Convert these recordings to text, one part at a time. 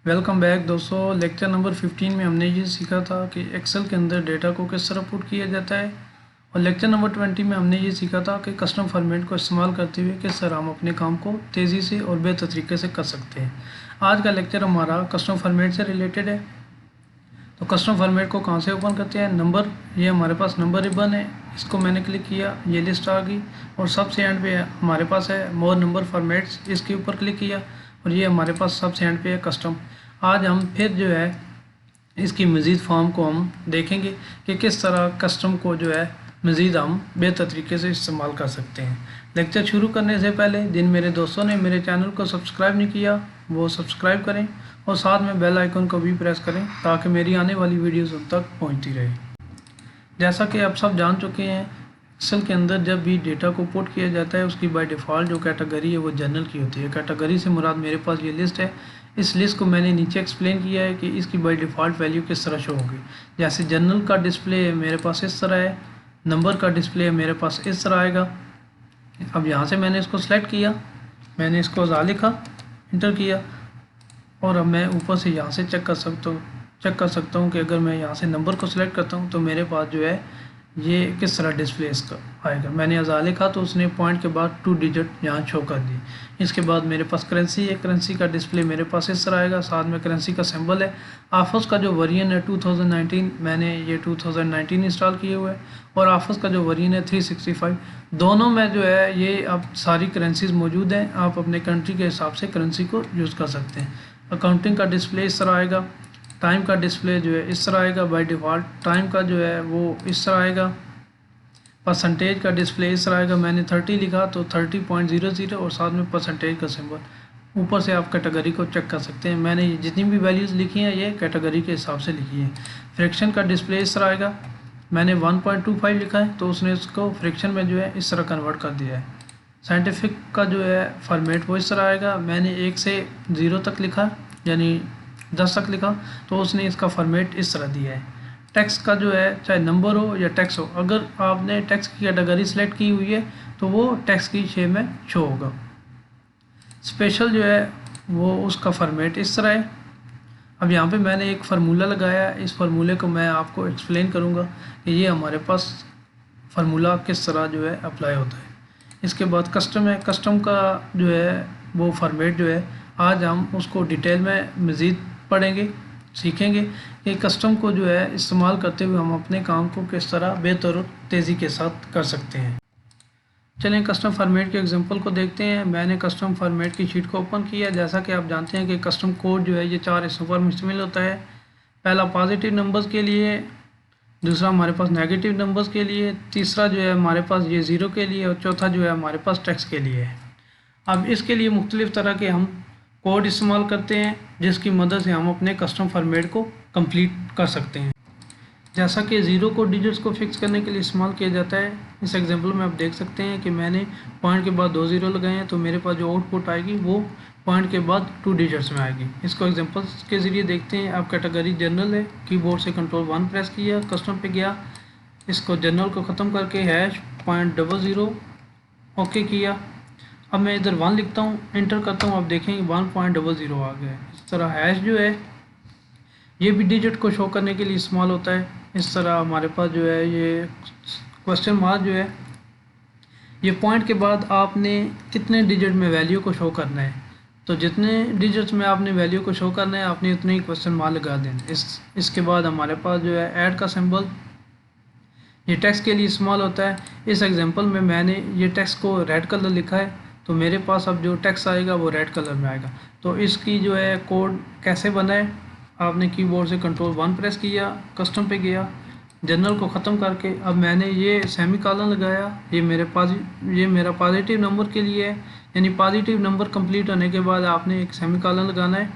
Welcome back दोस्तों। Lecture number 15 में हमने ये सीखा था कि एक्सेल के अंदर डेटा को किस तरह पुट किया जाता है, और लेक्चर नंबर 20 में हमने ये सीखा था कि कस्टम फॉर्मेट को इस्तेमाल करते हुए किस तरह हम अपने काम को तेज़ी से और बेहतर तरीके से कर सकते हैं। आज का लेक्चर हमारा कस्टम फॉर्मेट से रिलेटेड है। तो कस्टम फॉर्मेट को कहाँ से ओपन करते हैं? नंबर, ये हमारे पास नंबर रिबन है, इसको मैंने क्लिक किया, ये लिस्ट आ गई, और सबसे एंड पे हमारे पास है मोर नंबर फॉर्मेट्स, इसके ऊपर क्लिक किया और ये हमारे पास सबसे एंड पे है कस्टम। आज हम फिर जो है इसकी मज़ीद फॉर्म को हम देखेंगे कि किस तरह कस्टम को जो है मज़ीद हम बेहतर तरीके से इस्तेमाल कर सकते हैं। लेक्चर शुरू करने से पहले जिन मेरे दोस्तों ने मेरे चैनल को सब्सक्राइब नहीं किया वो सब्सक्राइब करें और साथ में बेल आइकन को भी प्रेस करें ताकि मेरी आने वाली वीडियोस उन तक पहुंचती रहे। जैसा कि आप सब जान चुके हैं, एक्सेल के अंदर जब भी डेटा को पुट किया जाता है उसकी बाय डिफ़ॉल्ट जो कैटेगरी है वो जनरल की होती है। कैटेगरी से मुराद मेरे पास ये लिस्ट है। इस लिस्ट को मैंने नीचे एक्सप्लेन किया है कि इसकी बाय डिफ़ॉल्ट वैल्यू किस तरह शो होगी। जैसे जनरल का डिस्प्ले मेरे पास इस तरह है, नंबर का डिस्प्ले मेरे पास इस तरह आएगा। अब यहाँ से मैंने इसको सेलेक्ट किया, मैंने इसको अज़ा लिखा, इंटर किया, और अब मैं ऊपर से यहाँ से चेक कर सकता हूँ कि अगर मैं यहाँ से नंबर को सिलेक्ट करता हूँ तो मेरे पास जो है ये किस तरह डिस्प्ले इसका आएगा। मैंने अज़ा लिखा तो उसने पॉइंट के बाद 2 डिजिट यहाँ शो कर दी। इसके बाद मेरे पास करेंसी है, करेंसी का डिस्प्ले मेरे पास इस तरह आएगा, साथ में करेंसी का सिंबल है। ऑफिस का जो वर्जन है 2019, मैंने ये 2019 इंस्टॉल किए हुए है, और ऑफिस का जो वर्जन है 365। दोनों में जो है ये अब सारी करेंसीज मौजूद हैं। आप अपने कंट्री के हिसाब से करेंसी को यूज़ कर सकते हैं। अकाउंटिंग का डिस्प्ले इस तरह आएगा, टाइम का डिस्प्ले जो है इस तरह आएगा बाय डिफ़ॉल्ट, टाइम का जो है वो इस तरह आएगा, परसेंटेज का डिस्प्ले इस तरह आएगा। मैंने 30 लिखा तो 30.00 और साथ में परसेंटेज का सिंबल। ऊपर से आप कैटेगरी को चेक कर सकते हैं। मैंने जितनी भी वैल्यूज़ लिखी हैं ये कैटेगरी के हिसाब से लिखी है। फ्रैक्शन का डिस्प्ले इस तरह आएगा, मैंने 1.25 लिखा है तो उसने उसको फ्रैक्शन में जो है इस तरह कन्वर्ट कर दिया है। साइंटिफिक का जो है फॉर्मेट वो इस तरह आएगा। मैंने 1 से 0 तक लिखा, यानी 10 तक लिखा, तो उसने इसका फॉर्मेट इस तरह दिया है। टेक्स्ट का जो है चाहे नंबर हो या टेक्स्ट हो, अगर आपने टेक्स्ट की कैटेगरी सेलेक्ट की हुई है तो वो टेक्स्ट की शेप में शो होगा। स्पेशल जो है वो उसका फॉर्मेट इस तरह है। अब यहाँ पे मैंने एक फार्मूला लगाया, इस फार्मूले को मैं आपको एक्सप्लेन करूँगा कि ये हमारे पास फार्मूला किस तरह जो है अप्लाई होता है। इसके बाद कस्टम है, कस्टम का जो है वो फॉर्मेट जो है आज हम उसको डिटेल में मज़ीद पढ़ेंगे, सीखेंगे कि कस्टम को जो है इस्तेमाल करते हुए हम अपने काम को किस तरह बेहतर और तेज़ी के साथ कर सकते हैं। चलें कस्टम फॉर्मेट के एग्जांपल को देखते हैं। मैंने कस्टम फॉर्मेट की शीट को ओपन किया। जैसा कि आप जानते हैं कि कस्टम कोड जो है ये 4 हिस्सों पर मुश्तमिल होता है। पहला पॉजिटिव नंबर्स के लिए, दूसरा हमारे पास नेगेटिव नंबर्स के लिए, तीसरा जो है हमारे पास ये 0 के लिए, और चौथा जो है हमारे पास टेक्स्ट के लिए है। अब इसके लिए मुख्तलिफ़ तरह के हम कोड इस्तेमाल करते हैं जिसकी मदद से हम अपने कस्टम फॉर्मेट को कंप्लीट कर सकते हैं। जैसा कि 0 को डिजिट्स को फिक्स करने के लिए इस्तेमाल किया जाता है। इस एग्जांपल में आप देख सकते हैं कि मैंने पॉइंट के बाद 2 0 लगाए हैं, तो मेरे पास जो आउटपुट आएगी वो पॉइंट के बाद 2 डिजिट्स में आएगी। इसको एग्जांपल्स के ज़रिए देखते हैं। आप कैटेगरी जनरल है, कीबोर्ड से कंट्रोल 1 प्रेस किया, कस्टम पे गया, इसको जनरल को ख़त्म करके #0 ओके किया। अब मैं इधर 1 लिखता हूँ, इंटर करता हूँ, आप देखेंगे 1.00 आ गया। इस तरह हैश जो है ये भी डिजिट को शो करने के लिए इस्तेमाल होता है। इस तरह हमारे पास जो है ये क्वेश्चन मार्क जो है ये पॉइंट के बाद आपने कितने डिजिट में वैल्यू को शो करना है, तो जितने डिजिट्स में आपने वैल्यू को शो करना है आपने उतने ही क्वेश्चन मार्क लगा देना। इसके बाद हमारे पास जो है ऐड का सिंबल, ये टेक्स्ट के लिए इस्तेमाल होता है। इस एग्जांपल में मैंने ये टेक्स्ट को रेड कलर लिखा है, तो मेरे पास अब जो टेक्स्ट आएगा वो रेड कलर में आएगा। तो इसकी जो है कोड कैसे बना है, आपने कीबोर्ड से कंट्रोल 1 प्रेस किया, कस्टम पे गया, जनरल को ख़त्म करके अब मैंने ये सेमीकोलन लगाया। ये मेरा पॉजिटिव नंबर के लिए है, यानी पॉजिटिव नंबर कंप्लीट होने के बाद आपने एक सेमीकोलन लगाना है।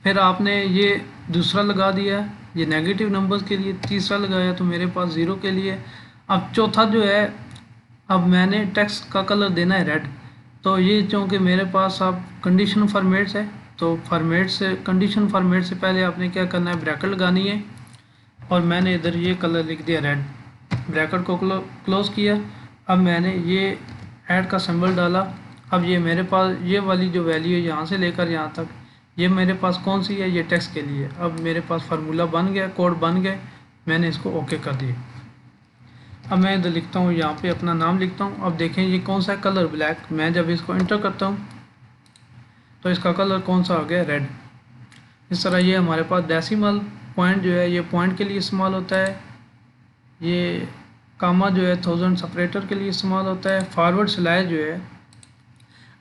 फिर आपने ये दूसरा लगा दिया, ये नेगेटिव नंबर्स के लिए, तीसरा लगाया तो मेरे पास 0 के लिए। अब चौथा जो है, अब मैंने टेक्स्ट का कलर देना है रेड, तो ये चूँकि मेरे पास अब कंडीशन फॉर्मेट्स है, तो कंडीशन फॉर्मेट से पहले आपने क्या करना है, ब्रैकेट लगानी है, और मैंने इधर ये कलर लिख दिया रेड, ब्रैकेट को क्लोज़ किया। अब मैंने ये ऐड का सिंबल डाला। अब ये मेरे पास ये वाली जो वैल्यू है यहाँ से लेकर यहाँ तक ये मेरे पास कौन सी है, ये टेक्स्ट के लिए। अब मेरे पास फार्मूला बन गया, कोड बन गए, मैंने इसको ओके कर दिया। अब मैं इधर लिखता हूँ, यहाँ पे अपना नाम लिखता हूँ। अब देखें ये कौन सा कलर, ब्लैक। मैं जब इसको इंटर करता हूँ तो इसका कलर कौन सा आ गया, रेड। इस तरह ये हमारे पास डेसिमल पॉइंट जो है ये पॉइंट के लिए इस्तेमाल होता है, ये कामा जो है 1000 सेपरेटर के लिए इस्तेमाल होता है। फॉरवर्ड स्लैश जो है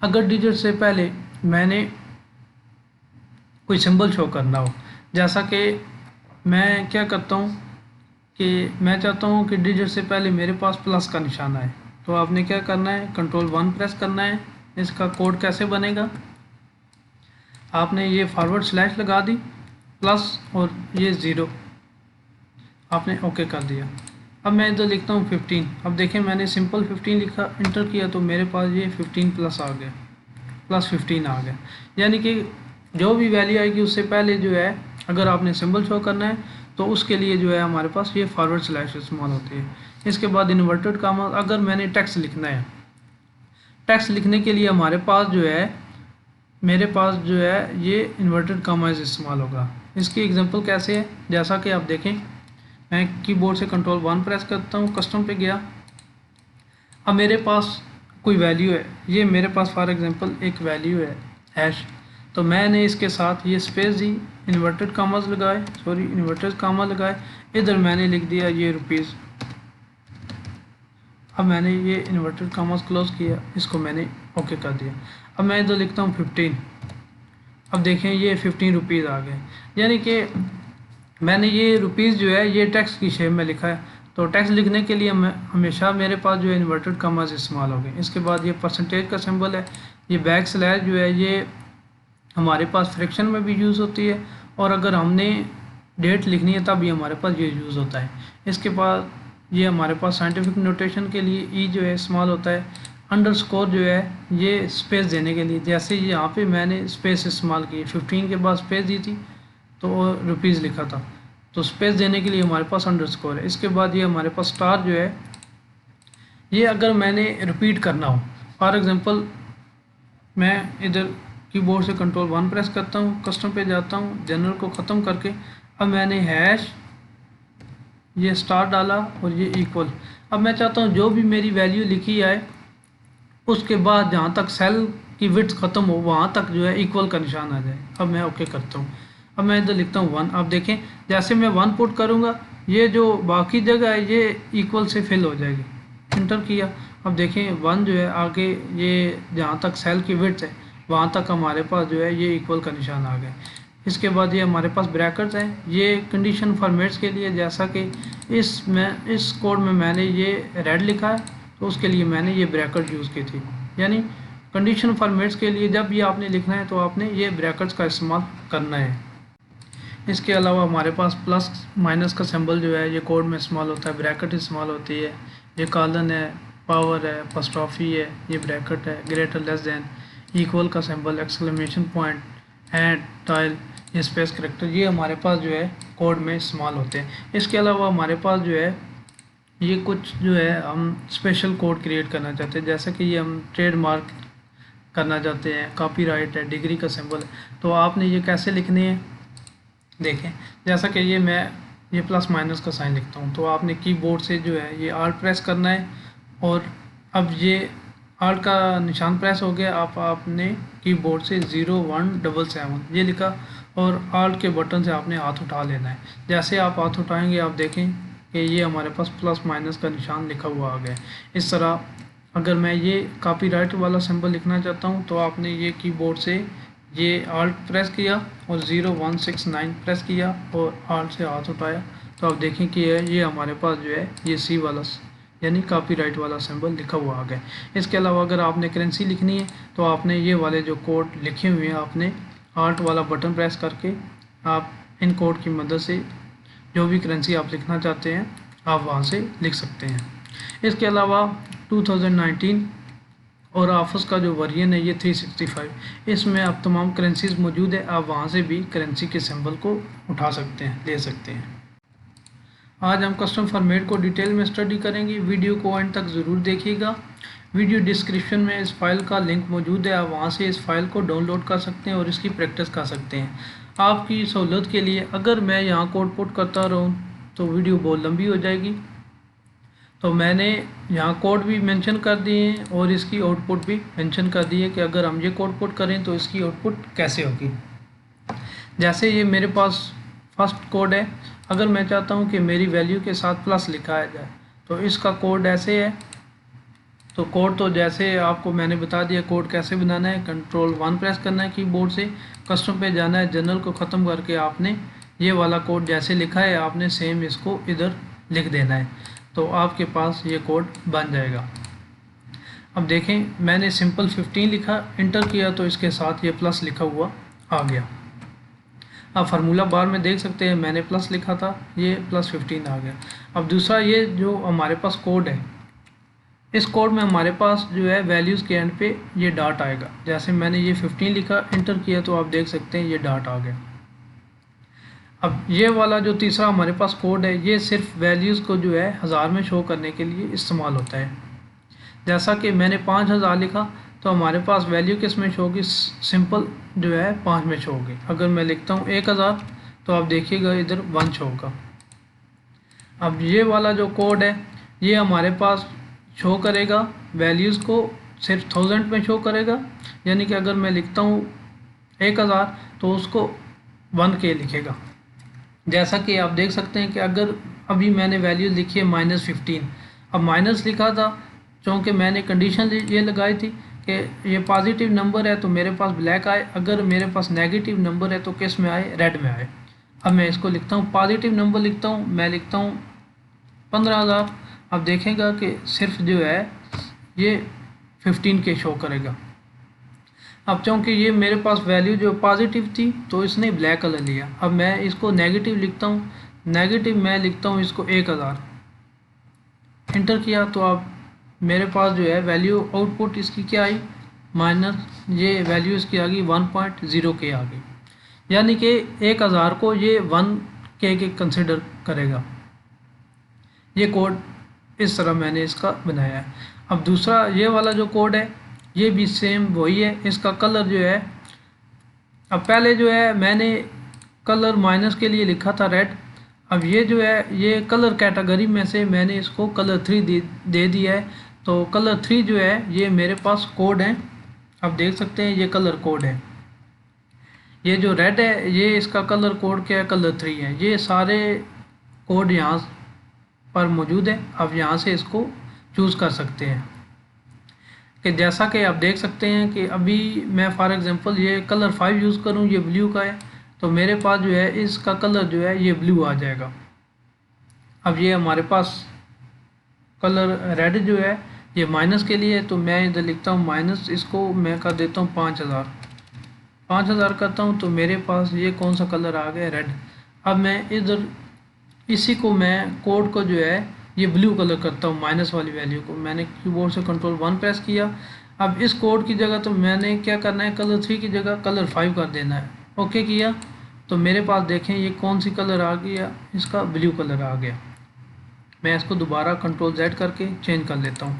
अगर डिजिट से पहले मैंने कोई सिंबल शो करना हो, जैसा कि मैं क्या करता हूँ कि मैं चाहता हूँ कि डिजिट से पहले मेरे पास प्लस का निशान आए, तो आपने क्या करना है, कंट्रोल 1 प्रेस करना है। इसका कोड कैसे बनेगा, आपने ये फॉरवर्ड स्लैश लगा दी प्लस और ये 0, आपने ओके कर दिया। अब मैं इधर लिखता हूँ 15। अब देखें मैंने सिंपल 15 लिखा, इंटर किया तो मेरे पास ये 15 प्लस आ गया, प्लस 15 आ गया। यानी कि जो भी वैल्यू आएगी उससे पहले जो है अगर आपने सिंबल शो करना है तो उसके लिए जो है हमारे पास ये फॉरवर्ड स्लैश इस्तेमाल होती है। इसके बाद इन्वर्टेड कामा, अगर मैंने टेक्स्ट लिखना है, टेक्स्ट लिखने के लिए हमारे पास जो है मेरे पास जो है ये इन्वर्टेड कामाज इस्तेमाल होगा। इसकी एग्जांपल कैसे है, जैसा कि आप देखें मैं कीबोर्ड से कंट्रोल 1 प्रेस करता हूँ, कस्टम पे गया। अब मेरे पास कोई वैल्यू है, ये मेरे पास फॉर एग्जांपल एक वैल्यू है हैश, तो मैंने इसके साथ ये स्पेस दी, इन्वर्टेड कामाज लगाए, इन्वर्टेड कामा लगाए, इधर मैंने लिख दिया ये रुपीज़। अब मैंने ये इन्वर्टेड कामाज क्लोज किया, इसको मैंने ओके कर दिया। अब मैं इधर लिखता हूँ 15। अब देखें ये 15 रुपीज़ आ गए, यानी कि मैंने ये रुपीज़ जो है ये टैक्स की शेप में लिखा है। तो टैक्स लिखने के लिए हमेशा मेरे पास जो है इन्वर्टेड कामाज इस्तेमाल हो गए। इसके बाद ये परसेंटेज का सिंबल है, ये बैक स्लैश जो है ये हमारे पास फ्रैक्शन में भी यूज़ होती है, और अगर हमने डेट लिखनी है तब भी हमारे पास ये यूज़ होता है। इसके बाद ये हमारे पास साइंटिफिक नोटेशन के लिए ई जो है इस्तेमाल होता है। अंडरस्कोर जो है ये स्पेस देने के लिए, जैसे यहाँ पे मैंने स्पेस इस्तेमाल की, 15 के बाद स्पेस दी थी तो रुपीज़ लिखा था, तो स्पेस देने के लिए हमारे पास अंडरस्कोर है। इसके बाद ये हमारे पास स्टार जो है ये अगर मैंने रिपीट करना हो, फॉर एग्ज़ाम्पल मैं इधर कीबोर्ड से कंट्रोल 1 प्रेस करता हूँ, कस्टम पे जाता हूँ, जनरल को ख़त्म करके अब मैंने हैश ये स्टार डाला और ये इक्वल। अब मैं चाहता हूँ जो भी मेरी वैल्यू लिखी आए उसके बाद जहाँ तक सेल की विड्थ ख़त्म हो वहाँ तक जो है इक्वल का निशान आ जाए। अब मैं ओके करता हूँ। अब मैं इधर लिखता हूँ 1। अब देखें जैसे मैं 1 पुट करूँगा ये जो बाकी जगह है ये इक्वल से फिल हो जाएगी। इंटर किया, अब देखें 1 जो है आगे ये जहाँ तक सेल की विड्थ है वहाँ तक हमारे पास जो है ये इक्वल का निशान आ गया। इसके बाद ये हमारे पास ब्रैकेट्स हैं, ये कंडीशन फॉर्मेट्स के लिए, जैसा कि इस कोड में मैंने ये रेड लिखा है तो उसके लिए मैंने ये ब्रैकेट यूज़ की थी। यानी कंडीशन फॉर्मेट्स के लिए जब भी आपने लिखना है तो आपने ये ब्रैकेट्स का इस्तेमाल करना है। इसके अलावा हमारे पास प्लस माइनस का सिंबल जो है ये कोड में इस्तेमाल होता है, ब्रैकेट इस्तेमाल होती है, ये कॉलन है, पावर है, अपॉस्ट्रोफी है, ये ब्रैकेट है, ग्रेटर लेस दैन, इक्वल का symbol, exclamation point, and, tile, ये स्पेस करेक्टर, ये हमारे पास जो है कोड में इस्तेमाल होते हैं। इसके अलावा हमारे पास जो है ये कुछ जो है हम स्पेशल कोड क्रिएट करना चाहते हैं, जैसे कि ये हम ट्रेडमार्क करना चाहते हैं, कॉपीराइट है, डिग्री का सिंबल है, तो आपने ये कैसे लिखने हैं देखें। जैसा कि ये प्लस माइनस का साइन लिखता हूँ तो आपने कीबोर्ड से जो है ये आल्ट प्रेस करना है, और अब ये आल्ट का निशान प्रेस हो गया, आपने कीबोर्ड से 0177 ये लिखा और आल्ट के बटन से आपने हाथ उठा लेना है। जैसे आप हाथ उठाएंगे आप देखें कि ये हमारे पास प्लस माइनस का निशान लिखा हुआ आ गया। इस तरह अगर मैं ये कॉपीराइट वाला सिंबल लिखना चाहता हूँ तो आपने ये कीबोर्ड से ये आल्ट प्रेस किया और 0169 प्रेस किया और आल्ट से हाथ उठाया तो आप देखें कि ये हमारे पास जो है ये सी वाला यानी कॉपीराइट वाला सिंबल लिखा हुआ आ गया। इसके अलावा अगर आपने करेंसी लिखनी है तो आपने ये वाले जो कोड लिखे हुए हैं आपने आल्ट वाला बटन प्रेस करके आप इन कोड की मदद से जो भी करेंसी आप लिखना चाहते हैं आप वहाँ से लिख सकते हैं। इसके अलावा 2019 और ऑफिस का जो वर्जन है ये 365, इसमें अब तमाम करेंसीज मौजूद है, आप वहाँ से भी करेंसी के सिंबल को उठा सकते हैं, ले सकते हैं। आज हम कस्टम फॉर्मेट को डिटेल में स्टडी करेंगे, वीडियो को एंड तक ज़रूर देखिएगा। वीडियो डिस्क्रिप्शन में इस फाइल का लिंक मौजूद है, आप वहां से इस फाइल को डाउनलोड कर सकते हैं और इसकी प्रैक्टिस कर सकते हैं। आपकी सहूलत के लिए अगर मैं यहाँ कोड पुट करता रहूँ तो वीडियो बहुत लंबी हो जाएगी, तो मैंने यहाँ कोड भी मेंशन कर दिए हैं और इसकी आउटपुट भी मेंशन कर दी है कि अगर हम ये कोड पुट करें तो इसकी आउटपुट कैसे होगी। जैसे ये मेरे पास फर्स्ट कोड है, अगर मैं चाहता हूँ कि मेरी वैल्यू के साथ प्लस लिखाया जाए तो इसका कोड ऐसे है। तो कोड तो जैसे आपको मैंने बता दिया कोड कैसे बनाना है, Ctrl+1 प्रेस करना है कीबोर्ड से, कस्टम पे जाना है, जनरल को ख़त्म करके आपने ये वाला कोड जैसे लिखा है आपने सेम इसको इधर लिख देना है, तो आपके पास ये कोड बन जाएगा। अब देखें मैंने सिंपल 15 लिखा, इंटर किया तो इसके साथ ये प्लस लिखा हुआ आ गया। अब फार्मूला बार में देख सकते हैं मैंने प्लस लिखा था, ये +15 आ गया। अब दूसरा ये जो हमारे पास कोड है, इस कोड में हमारे पास जो है वैल्यूज़ के एंड पे ये डॉट आएगा। जैसे मैंने ये 15 लिखा, इंटर किया तो आप देख सकते हैं ये डॉट आ गया। अब ये वाला जो तीसरा हमारे पास कोड है ये सिर्फ वैल्यूज़ को जो है 1000 में शो करने के लिए इस्तेमाल होता है। जैसा कि मैंने 5000 लिखा तो हमारे पास वैल्यू किस में शो होगी, सिंपल जो है 5 में शो होगी। अगर मैं लिखता हूँ 1000 तो आप देखिएगा इधर 1 शो होगा। अब ये वाला जो कोड है ये हमारे पास शो करेगा वैल्यूज़ को सिर्फ 1000 में शो करेगा, यानी कि अगर मैं लिखता हूँ 1000 तो उसको 1K लिखेगा। जैसा कि आप देख सकते हैं कि अगर अभी मैंने वैल्यू लिखी है -15, अब माइनस लिखा था क्योंकि मैंने कंडीशन ये लगाई थी कि ये पॉजिटिव नंबर है तो मेरे पास ब्लैक आए, अगर मेरे पास नेगेटिव नंबर है तो किस में आए, रेड में आए। अब मैं इसको लिखता हूँ, पॉजिटिव नंबर लिखता हूँ, मैं लिखता हूँ 15000। अब देखेगा कि सिर्फ जो है ये 15K शो करेगा। अब क्योंकि ये मेरे पास वैल्यू जो पॉजिटिव थी तो इसने ब्लैक कलर लिया। अब मैं इसको नेगेटिव लिखता हूँ, नेगेटिव मैं लिखता हूँ इसको 1000, इंटर किया तो अब मेरे पास जो है वैल्यू आउटपुट इसकी क्या आई, माइनस ये वैल्यू इसकी आ गई 1.0K आ गई, यानी कि 1000 को ये 1K के कंसिडर करेगा। ये कोड इस तरह मैंने इसका बनाया है। अब दूसरा ये वाला जो कोड है ये भी सेम वही है, इसका कलर जो है, अब पहले जो है मैंने कलर माइनस के लिए लिखा था रेड, अब ये जो है ये कलर कैटेगरी में से मैंने इसको कलर 3 दे दिया है। तो कलर 3 जो है ये मेरे पास कोड है, आप देख सकते हैं ये कलर कोड है। ये जो रेड है ये इसका कलर कोड क्या है, कलर 3 है। ये सारे कोड यहाँ पर मौजूद है, आप यहाँ से इसको चूज़ कर सकते हैं। कि जैसा कि आप देख सकते हैं कि अभी मैं फॉर एग्जांपल ये कलर 5 यूज़ करूँ, ये ब्लू का है, तो मेरे पास जो है इसका कलर जो है ये ब्लू आ जाएगा। अब ये हमारे पास कलर रेड जो है ये माइनस के लिए है, तो मैं इधर लिखता हूँ माइनस, इसको मैं कर देता हूँ 5000 करता हूँ, तो मेरे पास ये कौन सा कलर आ गया, रेड। अब मैं इधर इसी को मैं कोड को जो है ये ब्लू कलर करता हूँ, माइनस वाली वैल्यू को मैंने कीबोर्ड से Ctrl+1 प्रेस किया। अब इस कोड की जगह तो मैंने क्या करना है, कलर 3 की जगह कलर 5 कर देना है। ओके किया तो मेरे पास देखें ये कौन सी कलर आ गया, इसका ब्लू कलर आ गया। मैं इसको दोबारा Ctrl+Z करके चेंज कर लेता हूँ।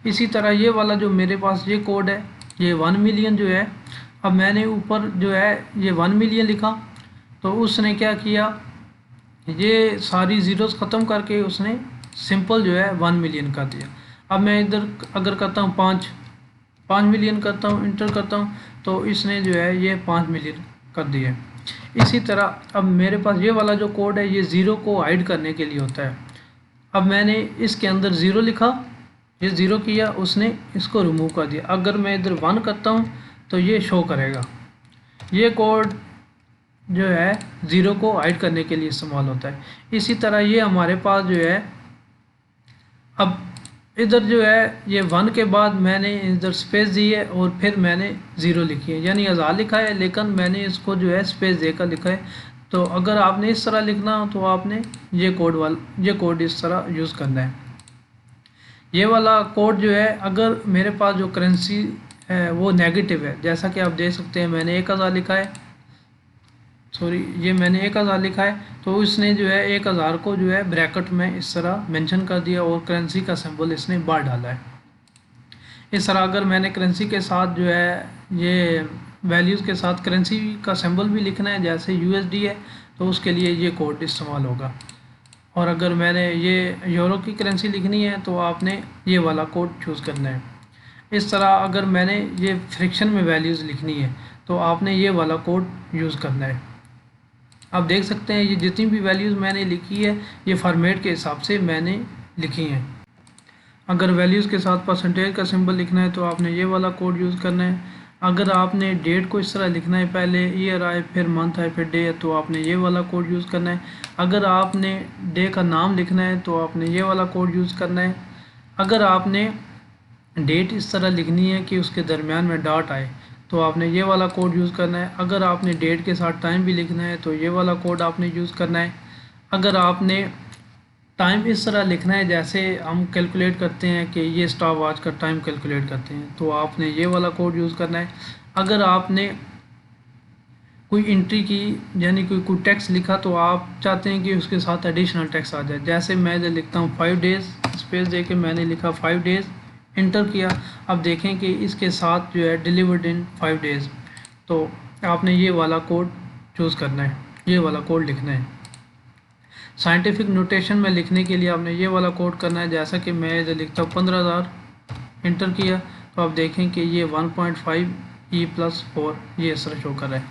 इसी तरह ये वाला जो मेरे पास ये कोड है ये 1 मिलियन जो है, अब मैंने ऊपर जो है ये 1 मिलियन लिखा तो उसने क्या किया, ये सारी ज़ीरोज़ ख़त्म करके उसने सिंपल जो है 1 मिलियन कर दिया। अब मैं इधर अगर करता हूँ 5 मिलियन करता हूँ, इंटर करता हूँ, तो इसने जो है ये 5 मिलियन कर दिया। इसी तरह अब मेरे पास ये वाला जो कोड है ये ज़ीरो को हाइड करने के लिए होता है। अब मैंने इसके अंदर ज़ीरो लिखा, ये ज़ीरो किया, उसने इसको रिमूव कर दिया। अगर मैं इधर 1 करता हूँ तो ये शो करेगा। ये कोड जो है ज़ीरो को हाइड करने के लिए इस्तेमाल होता है। इसी तरह ये हमारे पास जो है, अब इधर जो है ये 1 के बाद मैंने इधर स्पेस दी है और फिर मैंने ज़ीरो लिखी है, यानी 1000 लिखा है लेकिन मैंने इसको जो है स्पेस देकर लिखा है। तो अगर आपने इस तरह लिखना हो तो आपने ये कोड इस तरह यूज़ करना है। ये वाला कोड जो है अगर मेरे पास जो करेंसी है वो नेगेटिव है, जैसा कि आप देख सकते हैं मैंने 1000 लिखा है, सॉरी ये मैंने 1000 लिखा है, तो इसने जो है 1000 को जो है ब्रैकेट में इस तरह मेंशन कर दिया और करेंसी का सिंबल इसने बाहर डाला है। इस तरह अगर मैंने करेंसी के साथ जो है ये वैल्यूज़ के साथ करेंसी का सिंबल भी लिखना है, जैसे यूएसडी है तो उसके लिए ये कोड इस्तेमाल होगा। और अगर मैंने ये यूरो की करेंसी लिखनी है तो आपने ये वाला कोड चूज़ करना है। इस तरह अगर मैंने ये फ्रैक्शन में वैल्यूज़ लिखनी है तो आपने ये वाला कोड यूज़ करना है। आप देख सकते हैं ये जितनी भी वैल्यूज़ मैंने लिखी है ये फॉर्मेट के हिसाब से मैंने लिखी हैं। अगर वैल्यूज़ के साथ परसेंटेज का सिंबल लिखना है तो आपने ये वाला कोड यूज़ करना है। अगर आपने डेट को इस तरह लिखना है, पहले ईयर आए फिर मंथ आए फिर डे है, तो आपने ये वाला कोड यूज़ करना है। अगर आपने डे का नाम लिखना है तो आपने ये वाला कोड यूज़ करना है। अगर आपने डेट इस तरह लिखनी है कि उसके दरमियान में डॉट आए तो आपने ये वाला कोड यूज़ करना है। अगर आपने डेट के साथ टाइम भी लिखना है तो ये वाला कोड आपने यूज़ करना है। अगर आपने टाइम इस तरह लिखना है जैसे हम कैलकुलेट करते हैं कि ये स्टॉप वॉच का टाइम कैलकुलेट करते हैं तो आपने ये वाला कोड यूज़ करना है। अगर आपने कोई एंट्री की यानी कोई टेक्स्ट लिखा तो आप चाहते हैं कि उसके साथ एडिशनल टेक्स्ट आ जाए, जैसे मैं इधर लिखता हूँ 5 डेज़, स्पेस दे के मैंने लिखा 5 डेज़, इंटर किया। अब देखें कि इसके साथ जो है डिलीवर्ड इन 5 डेज़, तो आपने ये वाला कोड चूज़ करना है, ये वाला कोड लिखना है। साइंटिफिक नोटेशन में लिखने के लिए आपने ये वाला कोड करना है, जैसा कि मैं इधर लिखता हूँ 15,000, इंटर किया तो आप देखें कि ये 1.5 E+4 ये इस तरह शो कर रहा है।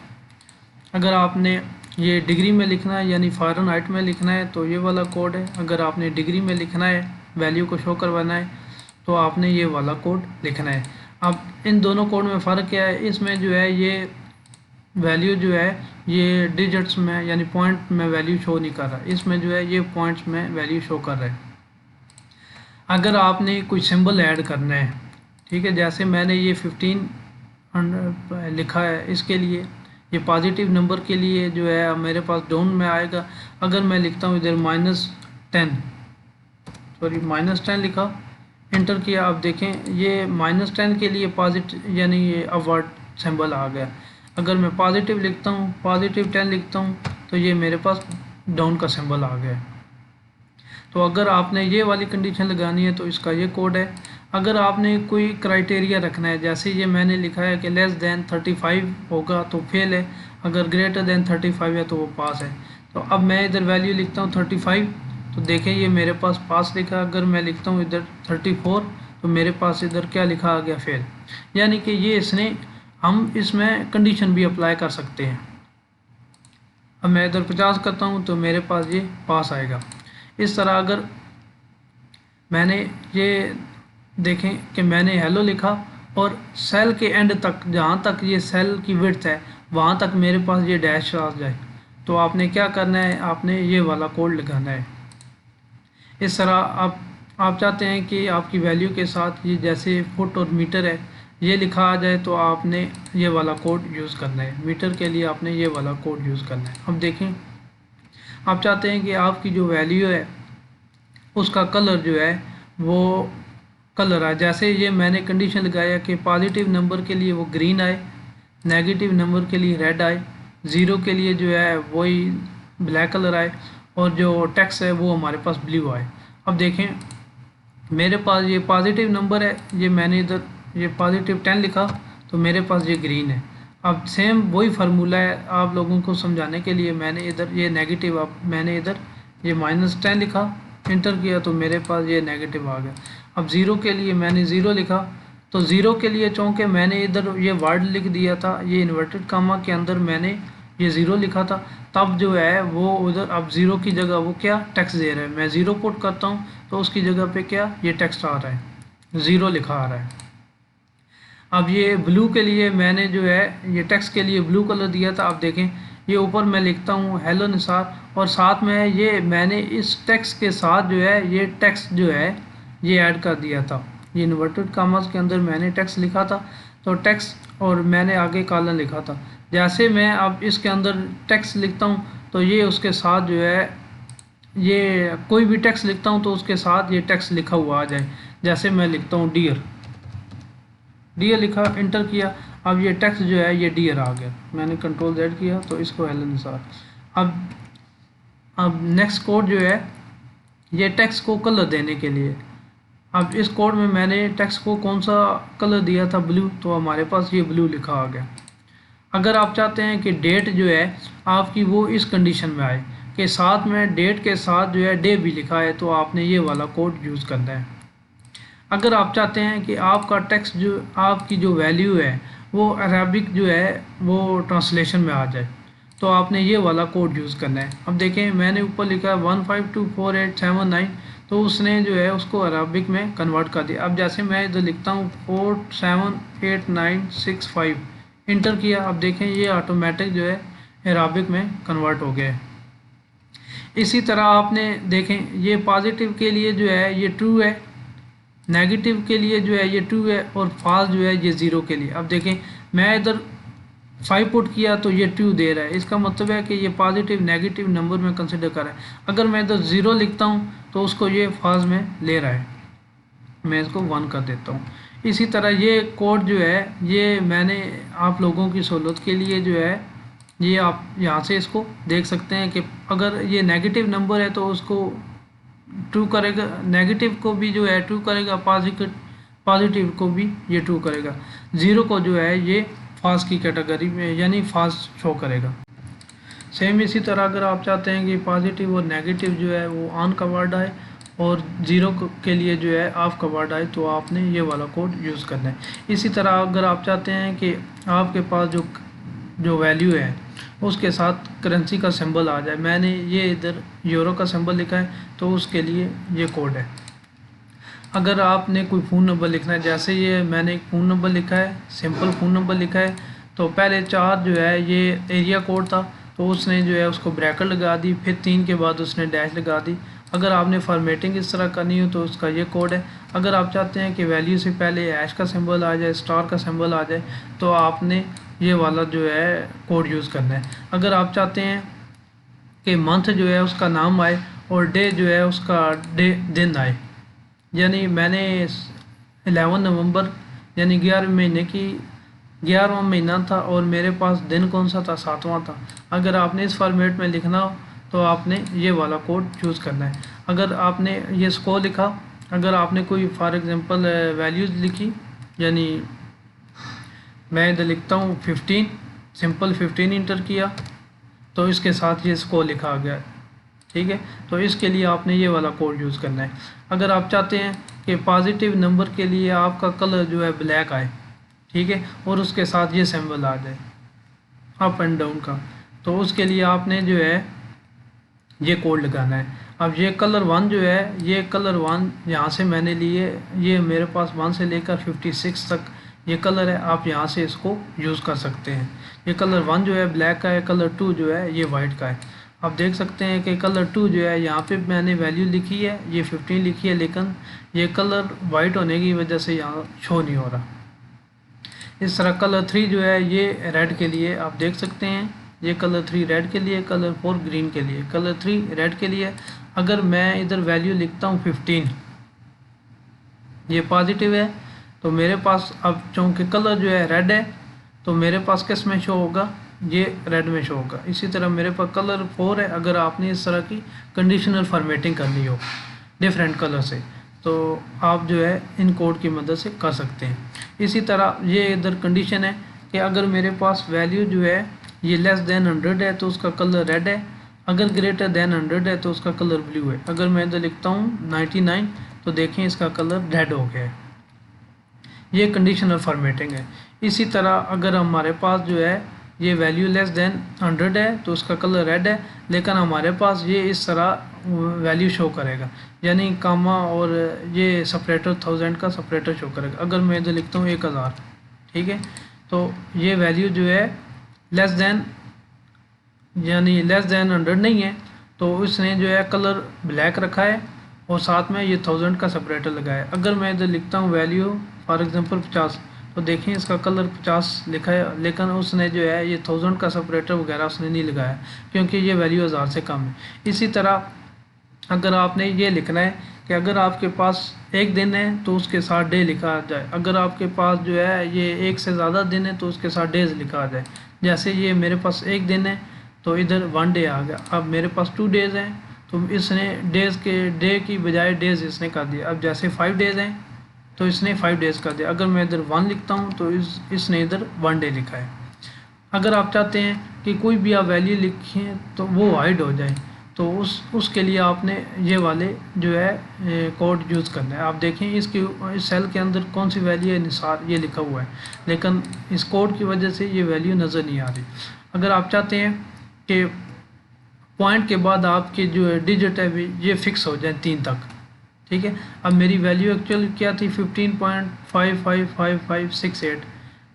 अगर आपने ये डिग्री में लिखना है यानी फ़ारेनहाइट में लिखना है तो ये वाला कोड है। अगर आपने डिग्री में लिखना है, वैल्यू को शो करवाना है, तो आपने ये वाला कोड लिखना है। अब इन दोनों कोड में फ़र्क क्या है, इसमें जो है ये वैल्यू जो है ये डिजिट्स में यानी पॉइंट में वैल्यू शो नहीं कर रहा, इसमें जो है ये पॉइंट्स में वैल्यू शो कर रहा है। अगर आपने कोई सिंबल ऐड करना है, ठीक है, जैसे मैंने ये 1500 लिखा है, इसके लिए ये पॉजिटिव नंबर के लिए जो है मेरे पास डाउन में आएगा। अगर मैं लिखता हूँ इधर -10 लिखा, इंटर किया, आप देखें ये -10 के लिए पॉजिटिव यानी ये अपवर्ड सिंबल आ गया। अगर मैं पॉजिटिव लिखता हूँ, +10 लिखता हूँ तो ये मेरे पास डाउन का सिंबल आ गया। तो अगर आपने ये वाली कंडीशन लगानी है तो इसका ये कोड है। अगर आपने कोई क्राइटेरिया रखना है, जैसे ये मैंने लिखा है कि लेस दैन 35 होगा तो फेल है, अगर ग्रेटर दैन 35 है तो वो पास है। तो अब मैं इधर वैल्यू लिखता हूँ 35, तो देखें ये मेरे पास पास लिखा। अगर मैं लिखता हूँ इधर 34 तो मेरे पास इधर क्या लिखा आ गया, फेल। यानी कि ये हम इसमें कंडीशन भी अप्लाई कर सकते हैं। अब मैं इधर 50 करता हूँ तो मेरे पास ये पास आएगा। इस तरह अगर मैंने ये देखें कि मैंने हेलो लिखा और सेल के एंड तक, जहाँ तक ये सेल की विड्थ है वहाँ तक मेरे पास ये डैश आ जाए, तो आपने क्या करना है, आपने ये वाला कोड लगाना है। इस तरह आप चाहते हैं कि आपकी वैल्यू के साथ ये जैसे फुट और मीटर है ये लिखा आ जाए, तो आपने ये वाला कोड यूज़ करना है। मीटर के लिए आपने ये वाला कोड यूज़ करना है। अब देखें, आप चाहते हैं कि आपकी जो वैल्यू है उसका कलर जो है वो कलर आए, जैसे ये मैंने कंडीशन लगाया कि पॉजिटिव नंबर के लिए वो ग्रीन आए, नेगेटिव नंबर के लिए रेड आए, ज़ीरो के लिए जो है वही ब्लैक कलर आए, और जो टेक्स्ट है वो हमारे पास ब्लू आए। अब देखें मेरे पास ये पॉजिटिव नंबर है, ये मैंने इधर ये +10 लिखा तो मेरे पास ये ग्रीन है। अब सेम वही फार्मूला है आप लोगों को समझाने के लिए, मैंने इधर ये नेगेटिव, अब मैंने इधर ये -10 लिखा, इंटर किया तो मेरे पास ये नेगेटिव आ गया। अब ज़ीरो के लिए मैंने ज़ीरो लिखा, तो ज़ीरो के लिए चूँकि मैंने इधर ये वर्ड लिख दिया था, ये इन्वर्टेड कामा के अंदर मैंने ये ज़ीरो लिखा था, तब जो है वो उधर अब ज़ीरो की जगह वो क्या टेक्स्ट दे रहा है। मैं ज़ीरो पुट करता हूँ तो उसकी जगह पे क्या ये टेक्स्ट आ रहा है, ज़ीरो लिखा आ रहा है। अब ये ब्लू के लिए मैंने जो है ये टेक्स्ट के लिए ब्लू कलर दिया था। आप देखें ये ऊपर मैं लिखता हूँ हेलो निसार, और साथ में ये मैंने इस टेक्स्ट के साथ जो है ये टेक्स्ट जो है ये ऐड कर दिया था। ये इन्वर्टेड कामास के अंदर मैंने टेक्स्ट लिखा था, तो टेक्स्ट और मैंने आगे कॉलन लिखा था। जैसे मैं अब इसके अंदर टेक्स्ट लिखता हूँ तो ये उसके साथ जो है ये कोई भी टेक्स्ट लिखता हूँ तो उसके साथ ये टेक्स्ट लिखा हुआ आ जाए। जैसे मैं लिखता हूँ डियर लिखा, इंटर किया, अब ये टेक्स्ट जो है ये डियर आ गया। मैंने कंट्रोल Z किया तो इसको हेलो निसार। अब नेक्स्ट कोड जो है ये टेक्स्ट को कलर देने के लिए, अब इस कोड में मैंने टेक्स्ट को कौन सा कलर दिया था, ब्लू, तो हमारे पास ये ब्लू लिखा आ गया। अगर आप चाहते हैं कि डेट जो है आपकी वो इस कंडीशन में आए कि साथ में डेट के साथ जो है डे भी लिखा है, तो आपने ये वाला कोड यूज़ करना है। अगर आप चाहते हैं कि आपका टेक्स्ट जो आपकी जो वैल्यू है वो अरेबिक जो है वो ट्रांसलेशन में आ जाए, तो आपने ये वाला कोड यूज़ करना है। अब देखें मैंने ऊपर लिखा है 1524879, तो उसने जो है उसको अरबिक में कन्वर्ट कर दिया। अब जैसे मैं इधर लिखता हूँ 478965, इंटर किया, अब देखें ये ऑटोमेटिक जो है अरबिक में कन्वर्ट हो गया है। इसी तरह आपने देखें ये पॉजिटिव के लिए जो है ये ट्रू है, नेगेटिव के लिए जो है ये ट्रू है, और फॉल्स जो है ये ज़ीरो के लिए। अब देखें मैं इधर 5 पुट किया तो ये ट्रू दे रहा है, इसका मतलब है कि ये पॉजिटिव नेगेटिव नंबर में कंसिडर कर रहा है। अगर मैं इधर 0 लिखता हूँ तो उसको ये फॉल्स में ले रहा है, मैं इसको 1 कर देता हूँ। इसी तरह ये कोड जो है ये मैंने आप लोगों की सहूलत के लिए जो है ये आप यहाँ से इसको देख सकते हैं कि अगर ये नेगेटिव नंबर है तो उसको ट्रू करेगा, नेगेटिव को भी जो है ट्रू करेगा, पॉजिटिव को भी ये ट्रू करेगा, ज़ीरो को जो है ये फॉल्स की कैटेगरी में यानी फॉल्स शो करेगा। सेम इसी तरह अगर आप चाहते हैं कि पॉजिटिव और नेगेटिव जो है वो ऑन का वर्ड आए और ज़ीरो के लिए जो है ऑफ का वर्ड आए, तो आपने ये वाला कोड यूज़ करना है। इसी तरह अगर आप चाहते हैं कि आपके पास जो वैल्यू है उसके साथ करेंसी का सिंबल आ जाए, मैंने ये इधर यूरो का सिंबल लिखा है तो उसके लिए ये कोड है। अगर आपने कोई फ़ोन नंबर लिखना है, जैसे ये मैंने एक फ़ोन नंबर लिखा है, सिंपल फ़ोन नंबर लिखा है, तो पहले 4 जो है ये एरिया कोड था, तो उसने जो है उसको ब्रैकेट लगा दी, फिर 3 के बाद उसने डैश लगा दी। अगर आपने फॉर्मेटिंग इस तरह करनी हो तो उसका ये कोड है। अगर आप चाहते हैं कि वैल्यू से पहले ऐश का सिंबल आ जाए, स्टार का सिंबल आ जाए, तो आपने ये वाला जो है कोड यूज़ करना है। अगर आप चाहते हैं कि मंथ जो है उसका नाम आए और डे जो है उसका दिन आए, यानी मैंने 11 नवंबर यानी 11वें महीने की 11वां महीना था और मेरे पास दिन कौन सा था, 7वां था। अगर आपने इस फॉर्मेट में लिखना हो तो आपने ये वाला कोड चूज़ करना है। अगर आपने ये स्कोर लिखा, अगर आपने कोई फॉर एग्जांपल वैल्यूज़ लिखी, यानी मैं इधर लिखता हूँ 15, सिंपल 15 इंटर किया तो इसके साथ ये स्कोर लिखा आ गया, ठीक है। तो इसके लिए आपने ये वाला कोड यूज़ करना है। अगर आप चाहते हैं कि पॉजिटिव नंबर के लिए आपका कलर जो है ब्लैक आए, ठीक है, और उसके साथ ये सिंबल आ जाए अप एंड डाउन का, तो उसके लिए आपने जो है ये कोड लगाना है। अब ये कलर 1 जो है, ये कलर 1 यहाँ से मैंने लिए, ये मेरे पास 1 से लेकर 56 तक ये कलर है, आप यहाँ से इसको यूज़ कर सकते हैं। ये कलर 1 जो है ब्लैक का है, कलर 2 जो है ये वाइट का है। आप देख सकते हैं कि कलर 2 जो है यहाँ पे मैंने वैल्यू लिखी है, ये 15 लिखी है, लेकिन ये कलर वाइट होने की वजह से यहाँ शो नहीं हो रहा। इस तरह कलर 3 जो है ये रेड के लिए, आप देख सकते हैं ये कलर 3 रेड के लिए, कलर 4 ग्रीन के लिए, कलर 3 रेड के लिए। अगर मैं इधर वैल्यू लिखता हूँ 15, ये पॉजिटिव है, तो मेरे पास अब चूँकि कलर जो है रेड है तो मेरे पास किस में शो होगा, ये रेड में शो होगा। इसी तरह मेरे पास कलर 4 है, अगर आपने इस तरह की कंडीशनल फॉर्मेटिंग करनी हो डिफरेंट कलर से, तो आप जो है इन कोड की मदद से कर सकते हैं। इसी तरह ये इधर कंडीशन है कि अगर मेरे पास वैल्यू जो है ये लेस देन 100 है तो उसका कलर रेड है, अगर ग्रेटर देन 100 है तो उसका कलर ब्लू है। अगर मैं इधर लिखता हूँ 99 तो देखें इसका कलर रेड हो गया है, ये कंडीशनल फॉर्मेटिंग है। इसी तरह अगर हमारे पास जो है ये वैल्यू लेस देन 100 है तो उसका कलर रेड है, लेकिन हमारे पास ये इस तरह वैल्यू शो करेगा, यानी कामा और ये सेपरेटर 1000 का सेपरेटर शो करेगा। अगर मैं इधर लिखता हूँ 1000, ठीक है, तो ये वैल्यू जो है लेस देन यानी लेस देन 100 नहीं है, तो उसने जो है कलर ब्लैक रखा है और साथ में ये 1000 का सेपरेटर लगाया है। अगर मैं इधर लिखता हूँ वैल्यू फॉर एग्जांपल 50, तो देखें इसका कलर 50 लिखा है, लेकिन उसने जो है ये 1000 का सेपरेटर वगैरह उसने नहीं लगाया क्योंकि ये वैल्यू 1000 से कम है। इसी तरह अगर आपने ये लिखना है कि अगर आपके पास एक दिन है तो उसके साथ डे लिखा जाए, अगर आपके पास जो है ये एक से ज़्यादा दिन है तो उसके साथ डेज लिखा आ जाए। जैसे ये मेरे पास एक दिन है तो इधर 1 डे आ गया। अब मेरे पास 2 डेज़ हैं तो इसने डे की बजाय डेज़ इसने कर दिया। अब जैसे 5 डेज़ हैं तो इसने 5 डेज़ कर दिया। अगर मैं इधर 1 लिखता हूँ तो इसने इधर 1 डे लिखा है। अगर आप चाहते हैं कि कोई भी आप वैल्यू लिखें तो वो हाइड हो जाए, तो उसके लिए आपने ये वाले जो है कोड यूज़ करना है। आप देखें इस सेल के अंदर कौन सी वैल्यू है, निसार ये लिखा हुआ है, लेकिन इस कोड की वजह से ये वैल्यू नज़र नहीं आ रही। अगर आप चाहते हैं कि पॉइंट के बाद आपके जो है डिजिट है ये फिक्स हो जाए 3 तक, ठीक है। अब मेरी वैल्यू एक्चुअल क्या थी 15.555568।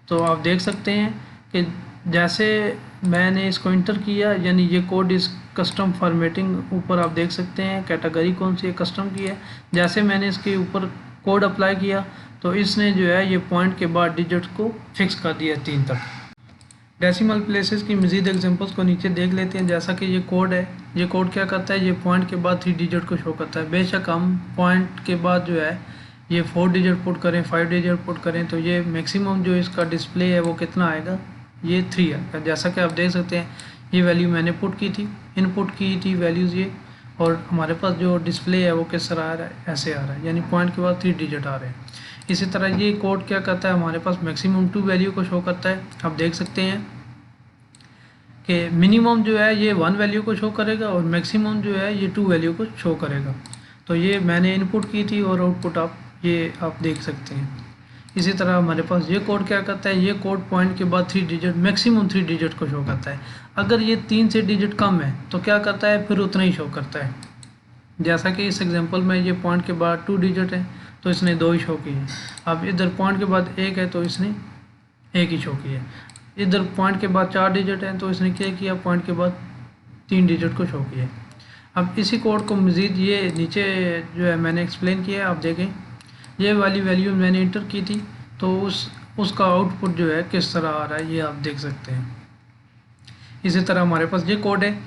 तो आप देख सकते हैं कि जैसे मैंने इसको इंटर किया, यानी ये कोड इस कस्टम फॉर्मेटिंग ऊपर आप देख सकते हैं कैटेगरी कौन सी है, कस्टम की है। जैसे मैंने इसके ऊपर कोड अप्लाई किया तो इसने जो है ये पॉइंट के बाद डिजिट को फिक्स कर दिया 3 तक। डेसिमल प्लेसेस की मज़ीद एग्जांपल्स को नीचे देख लेते हैं। जैसा कि ये कोड है, ये कोड क्या करता है, ये पॉइंट के बाद 3 डिजिट को शो करता है। बेशक हम पॉइंट के बाद जो है ये 4 डिजिट पुट करें, 5 डिजिट पुट करें, तो ये मैक्सिमम जो इसका डिस्प्ले है वो कितना आएगा, ये 3 आएगा। जैसा कि आप देख सकते हैं ये वैल्यू मैंने पुट की थी, इनपुट की थी वैल्यूज़ ये, और हमारे पास जो डिस्प्ले है वो किस तरह आ रहा है, ऐसे आ रहा है, यानी पॉइंट के बाद 3 डिजिट आ रहे हैं। इसी तरह ये कोड क्या करता है, हमारे पास मैक्सिमम 2 वैल्यू को शो करता है। आप देख सकते हैं कि मिनिमम जो है ये 1 वैल्यू को शो करेगा और मैक्सिमम जो है ये 2 वैल्यू को शो करेगा। तो ये मैंने इनपुट की थी और आउटपुट आप देख सकते हैं। इसी तरह हमारे पास ये कोड क्या करता है, ये कोड पॉइंट के बाद 3 डिजिट मैक्सिमम 3 डिजिट को शो करता है। अगर ये 3 से डिजिट कम है तो क्या करता है, फिर उतना ही शो करता है। जैसा कि इस एग्जांपल में ये पॉइंट के बाद 2 डिजिट है तो इसने 2 ही शो किए हैं। अब इधर पॉइंट के बाद 1 है तो इसने 1 ही शो किया। इधर पॉइंट के बाद 4 डिजिट है तो इसने क्या किया, पॉइंट के बाद 3 डिजिट को शो किया। अब इसी कोड को मज़ीद ये नीचे जो है मैंने एक्सप्लेन किया है। आप देखें ये वाली वैल्यू मैंने इंटर की थी तो उसका आउटपुट जो है किस तरह आ रहा है ये आप देख सकते हैं। इसी तरह हमारे पास ये कोड है,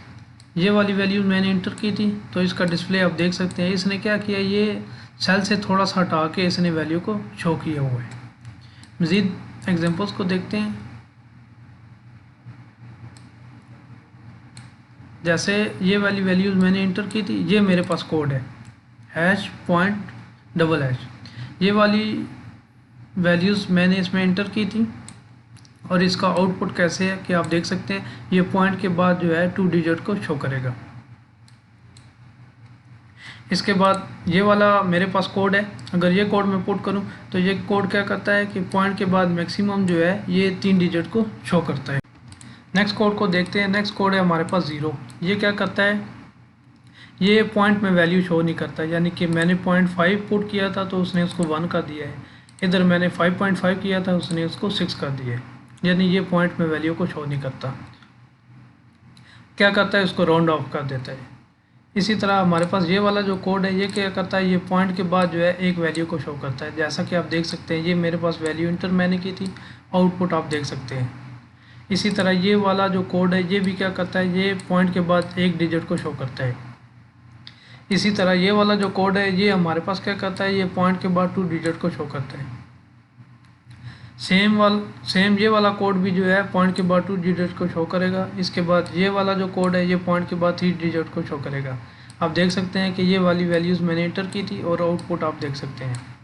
ये वाली वैल्यू मैंने इंटर की थी तो इसका डिस्प्ले आप देख सकते हैं। इसने क्या किया, ये सेल से थोड़ा सा हटा के इसने वैल्यू को शो किया हुआ है। मज़ीद एग्जांपल्स को देखते हैं। जैसे ये वाली वैल्यूज़ मैंने इंटर की थी, ये मेरे पास कोड है हैश पॉइंट डबल हैश, ये वाली वैल्यूज़ मैंने इसमें इंटर की थी और इसका आउटपुट कैसे है कि आप देख सकते हैं ये पॉइंट के बाद जो है 2 डिजिट को शो करेगा। इसके बाद ये वाला मेरे पास कोड है, अगर ये कोड मैं पुट करूं तो ये कोड क्या करता है कि पॉइंट के बाद मैक्सिमम जो है ये 3 डिजिट को शो करता है। नेक्स्ट कोड को देखते हैं। नेक्स्ट कोड है हमारे पास 0। ये क्या करता है, ये पॉइंट में वैल्यू शो नहीं करता, यानी कि मैंने 0.5 पुट किया था तो उसने उसको 1 कर दिया है। इधर मैंने 5.5 किया था उसने उसको 6 कर दिया है, यानी ये पॉइंट में वैल्यू को शो नहीं करता। क्या करता है, उसको राउंड ऑफ कर देता है। इसी तरह हमारे पास ये वाला जो कोड है ये क्या करता है, ये पॉइंट के बाद जो है एक वैल्यू को शो करता है। जैसा कि आप देख सकते हैं ये मेरे पास वैल्यू इंटर मैंने की थी, आउटपुट आप देख सकते हैं। इसी तरह ये वाला जो कोड है ये भी क्या करता है, ये पॉइंट के बाद एक डिजिट को शो करता है। इसी तरह ये वाला जो कोड है ये हमारे पास क्या करता है, ये पॉइंट के बाद 2 डिजिट को शो करता है। सेम ये वाला कोड भी जो है पॉइंट के बाद 2 डिजिट को शो करेगा। इसके बाद ये वाला जो कोड है ये पॉइंट के बाद 3 डिजिट को शो करेगा। आप देख सकते हैं कि ये वाली वैल्यूज़ मैंने इंटर की थी और आउटपुट आप देख सकते हैं।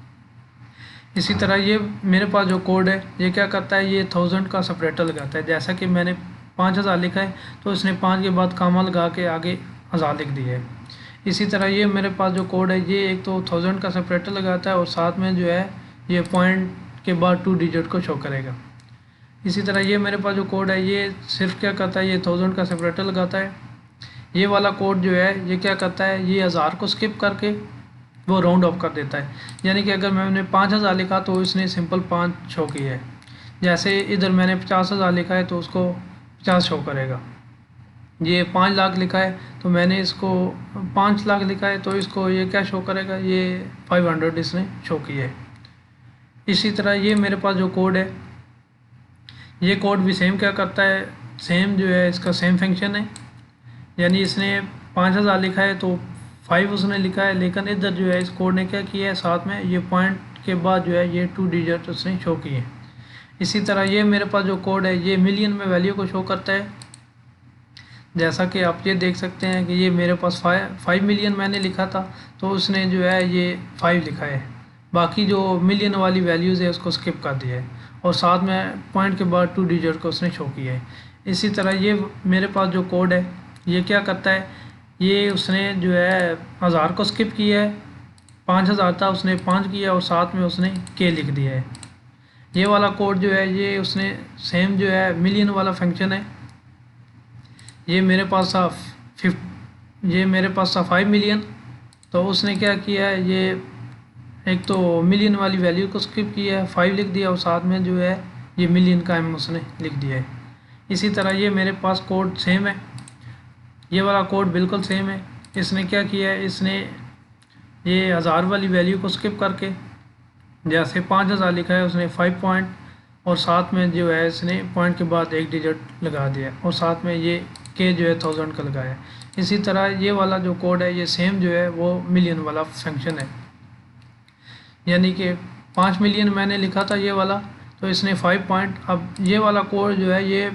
इसी तरह ये मेरे पास जो कोड है ये क्या करता है, ये 1000 का सेपरेटर लगाता है। जैसा कि मैंने 5000 लिखा है तो इसने 5 के बाद कामा लगा के आगे 1000 लिख दिया है। इसी तरह ये मेरे पास जो कोड है ये एक तो 1000 का सेपरेटर लगाता है और साथ में जो है ये पॉइंट के बाद 2 डिजिट को शो करेगा। इसी तरह ये मेरे पास जो कोड है ये सिर्फ क्या करता है, ये 1000 का सेपरेटर लगाता है। ये वाला कोड जो है ये क्या करता है, ये 1000 को स्किप करके वो राउंड ऑफ कर देता है, यानी कि अगर मैंने 5000 लिखा तो इसने सिंपल 5 शो किया है। जैसे इधर मैंने 50000 लिखा है तो उसको 50 शो करेगा। ये 5 लाख लिखा है तो मैंने इसको 5 लाख लिखा है तो इसको ये क्या शो करेगा, ये 500 इसने शो किया है। इसी तरह ये मेरे पास जो कोड है ये कोड भी सेम क्या करता है, सेम जो है इसका सेम फंक्शन है, यानी इसने 5000 लिखा है तो 5 उसने लिखा है, लेकिन इधर जो है इस कोड ने क्या किया है, साथ में ये पॉइंट के बाद जो है ये 2 डिजिट उसने शो किए हैं। इसी तरह ये मेरे पास जो कोड है ये मिलियन में वैल्यू को शो करता है। जैसा कि आप ये देख सकते हैं कि ये मेरे पास 5 मिलियन मैंने लिखा था, तो उसने जो है ये 5 लिखा है, बाकी जो मिलियन वाली वैल्यूज़ है उसको स्किप कर दिया है, और साथ में पॉइंट के बाद 2 डिजिट को उसने शो किया है। इसी तरह ये मेरे पास जो कोड है ये क्या करता है, ये उसने जो है 1000 को स्किप किया है, 5000 था उसने 5 किया और साथ में उसने के लिख दिया है। ये वाला कोड जो है ये उसने सेम जो है मिलियन वाला फंक्शन है, ये मेरे पास था ये मेरे पास था 5 मिलियन, तो उसने क्या किया है, ये एक तो मिलियन वाली वैल्यू को स्किप किया है, 5 लिख दिया और साथ में जो है ये मिलियन का एम उसने लिख दिया है। इसी तरह ये मेरे पास कोड सेम है, ये वाला कोड बिल्कुल सेम है। इसने क्या किया है, इसने ये 1000 वाली वैल्यू को स्किप करके जैसे 5000 लिखा है उसने 5 पॉइंट और साथ में जो है इसने पॉइंट के बाद एक डिजिट लगा दिया और साथ में ये के जो है 1000 का लगाया। इसी तरह ये वाला जो कोड है ये सेम जो है वो मिलियन वाला फंक्शन है, यानी कि 5 मिलियन मैंने लिखा था ये वाला, तो इसने 5 पॉइंट, अब ये वाला कोड जो है ये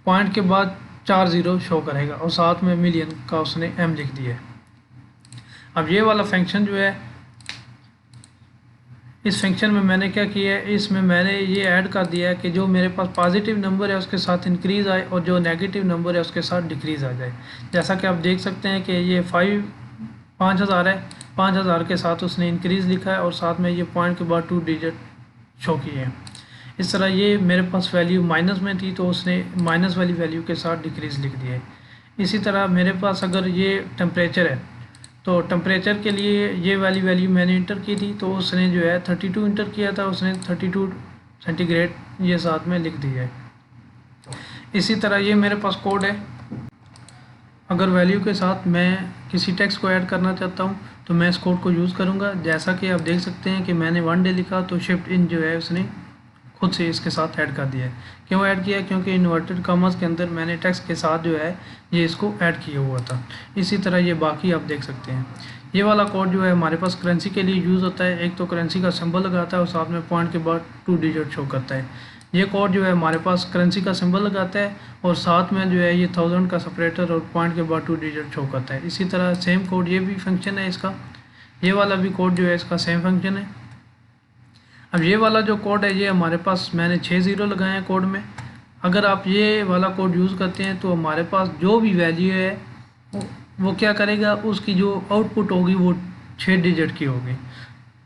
पॉइंट के बाद 4 ज़ीरो शो करेगा और साथ में मिलियन का उसने एम लिख दिया है। अब ये वाला फंक्शन जो है, इस फंक्शन में मैंने क्या किया है, इसमें मैंने ये ऐड कर दिया है कि जो मेरे पास पॉजिटिव नंबर है उसके साथ इंक्रीज़ आए और जो नेगेटिव नंबर है उसके साथ डिक्रीज़ आ जाए। जैसा कि आप देख सकते हैं कि ये 5000 है, 5000 के साथ उसने इंक्रीज़ लिखा है और साथ में ये पॉइंट के बाद 2 डिजिट शो किए हैं। इस तरह ये मेरे पास वैल्यू माइनस में थी तो उसने माइनस वाली वैल्यू के साथ डिक्रीज़ लिख दिया है। इसी तरह मेरे पास अगर ये टेम्परेचर है तो टेम्परेचर के लिए ये वाली वैल्यू मैंने इंटर की थी, तो उसने जो है 32 इंटर किया था, उसने 32 सेंटीग्रेड ये साथ में लिख दिया है। इसी तरह ये मेरे पास कोड है, अगर वैल्यू के साथ मैं किसी टेक्स्ट को ऐड करना चाहता हूँ तो मैं इस कोड को यूज़ करूँगा। जैसा कि आप देख सकते हैं कि मैंने 1 डे लिखा तो शिफ्ट इन जो है उसने खुद से इसके साथ ऐड कर दिया है। क्यों ऐड किया, क्योंकि इन्वर्टेड कॉमर्स के अंदर मैंने टेक्स्ट के साथ जो है ये इसको ऐड किया हुआ था। इसी तरह ये बाकी आप देख सकते हैं। ये वाला कोड जो है हमारे पास करेंसी के लिए यूज़ होता है, एक तो करेंसी का सिंबल लगाता है और साथ में पॉइंट के बाद 2 डिजिट शो करता है। ये कोड जो है हमारे पास करेंसी का सिंबल लगाता है और साथ में जो है ये 1000 का सेपरेटर और पॉइंट के बाद 2 डिजिट शो करता है। इसी तरह सेम कोड ये भी फंक्शन है इसका, ये वाला भी कोड जो है इसका सेम फंक्शन है। अब ये वाला जो कोड है ये हमारे पास मैंने 6 ज़ीरो लगाए हैं कोड में। अगर आप ये वाला कोड यूज़ करते हैं तो हमारे पास जो भी वैल्यू है वो क्या करेगा, उसकी जो आउटपुट होगी वो 6 डिजिट की होगी।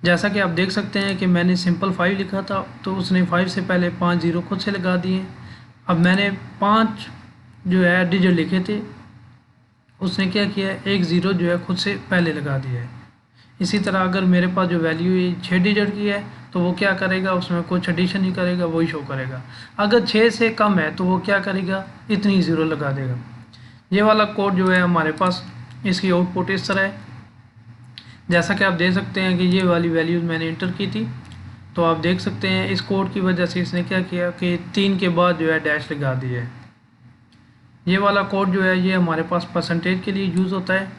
जैसा कि आप देख सकते हैं कि मैंने सिंपल 5 लिखा था तो उसने 5 से पहले 5 ज़ीरो खुद से लगा दिए। अब मैंने 5 जो है डिजिट लिखे थे, उसने क्या किया है, 1 ज़ीरो जो है खुद से पहले लगा दिया है। इसी तरह अगर मेरे पास जो वैल्यू है 6 डिजिट की है तो वो क्या करेगा, उसमें कुछ एडिशन ही करेगा, वही शो करेगा। अगर 6 से कम है तो वो क्या करेगा, इतनी ज़ीरो लगा देगा। ये वाला कोड जो है हमारे पास, इसकी आउटपुट इस तरह है। जैसा कि आप देख सकते हैं कि ये वाली वैल्यूज़ मैंने इंटर की थी, तो आप देख सकते हैं इस कोड की वजह से इसने क्या किया कि 3 के बाद जो है डैश लगा दिया है। ये वाला कोड जो है ये हमारे पास परसेंटेज के लिए यूज़ होता है,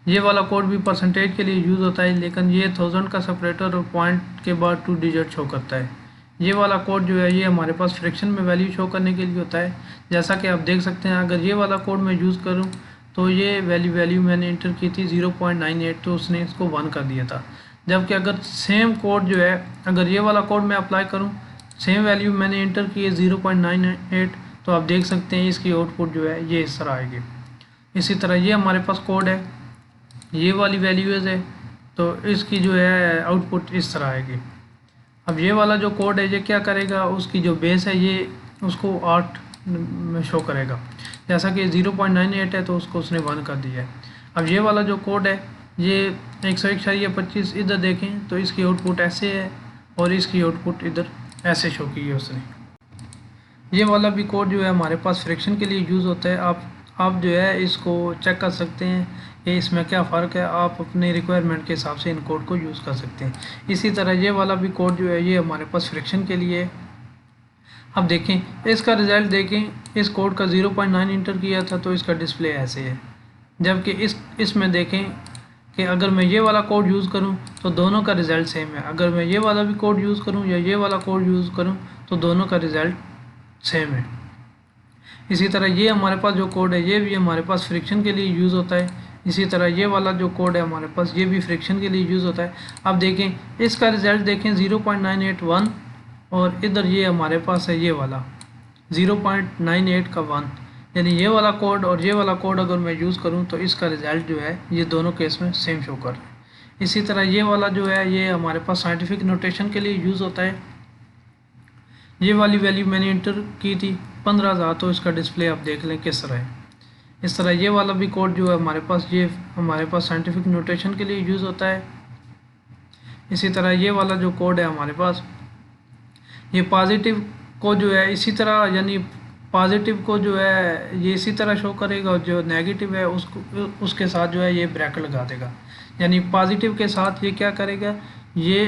ये वाला कोड भी परसेंटेज के लिए यूज़ होता है, लेकिन ये 1000 का सेपरेटर और पॉइंट के बाद 2 डिजिट शो करता है। ये वाला कोड जो है ये हमारे पास फ्रैक्शन में वैल्यू शो करने के लिए होता है। जैसा कि आप देख सकते हैं अगर ये वाला कोड मैं यूज़ करूं तो ये वैल्यू मैंने इंटर की थी 0.98, तो उसने इसको 1 कर दिया था। जबकि अगर सेम कोड जो है, अगर ये वाला कोड मैं अप्लाई करूँ, सेम वैल्यू मैंने इंटर की है 0.98, तो आप देख सकते हैं इसकी आउटपुट जो है ये इस तरह आएगी। इसी तरह ये हमारे पास कोड है, ये वाली वैल्यूज़ है तो इसकी जो है आउटपुट इस तरह आएगी। अब ये वाला जो कोड है ये क्या करेगा, उसकी जो बेस है ये उसको 8 में शो करेगा। जैसा कि 0.98 है तो उसको उसने 1 कर दिया है। अब ये वाला जो कोड है ये 101.25 इधर देखें तो इसकी आउटपुट ऐसे है और इसकी आउटपुट इधर ऐसे शो की है उसने। ये वाला भी कोड जो है हमारे पास फ्रैक्शन के लिए यूज़ होता है। आप जो है इसको चेक कर सकते हैं कि इसमें क्या फ़र्क है, आप अपने रिक्वायरमेंट के हिसाब से इन कोड को यूज़ कर सकते हैं। इसी तरह ये वाला भी कोड जो है ये हमारे पास फ्रैक्शन के लिए है। अब देखें इसका रिज़ल्ट देखें, इस कोड का 0.9 इंटर किया था तो इसका डिस्प्ले ऐसे है। जबकि इसमें देखें कि अगर मैं ये वाला कोड यूज़ करूं तो दोनों का रिज़ल्ट सेम है। अगर मैं ये वाला भी कोड यूज़ करूं या ये वाला कोड यूज़ करूं तो दोनों का रिज़ल्ट सेम है। इसी तरह ये हमारे पास जो कोड है ये भी हमारे पास फ्रिक्शन के लिए यूज़ होता है। इसी तरह ये वाला जो कोड है हमारे पास ये भी फ्रिक्शन के लिए यूज़ होता है। अब देखें इसका रिज़ल्ट देखें 0.981 और इधर ये हमारे पास है ये वाला 0.98 का 1, यानी ये वाला कोड और ये वाला कोड अगर मैं यूज़ करूँ तो इसका रिज़ल्ट जो है ये दोनों केस में सेम शो कर रहा है। इसी तरह ये वाला जो है ये हमारे पास साइंटिफिक नोटेशन के लिए यूज़ होता है। ये वाली वैल्यू मैंने इंटर की थी 15,000, तो इसका डिस्प्ले आप देख लें किस तरह है। इस तरह ये वाला भी कोड जो है हमारे पास ये हमारे पास साइंटिफिक नोटेशन के लिए यूज़ होता है। इसी तरह ये वाला जो कोड है हमारे पास ये पॉजिटिव को जो है इसी तरह, यानी पॉजिटिव को जो है ये इसी तरह शो करेगा और जो नेगेटिव है उसके साथ जो है ये ब्रैकेट लगा देगा। यानी पॉजिटिव के साथ ये क्या करेगा, ये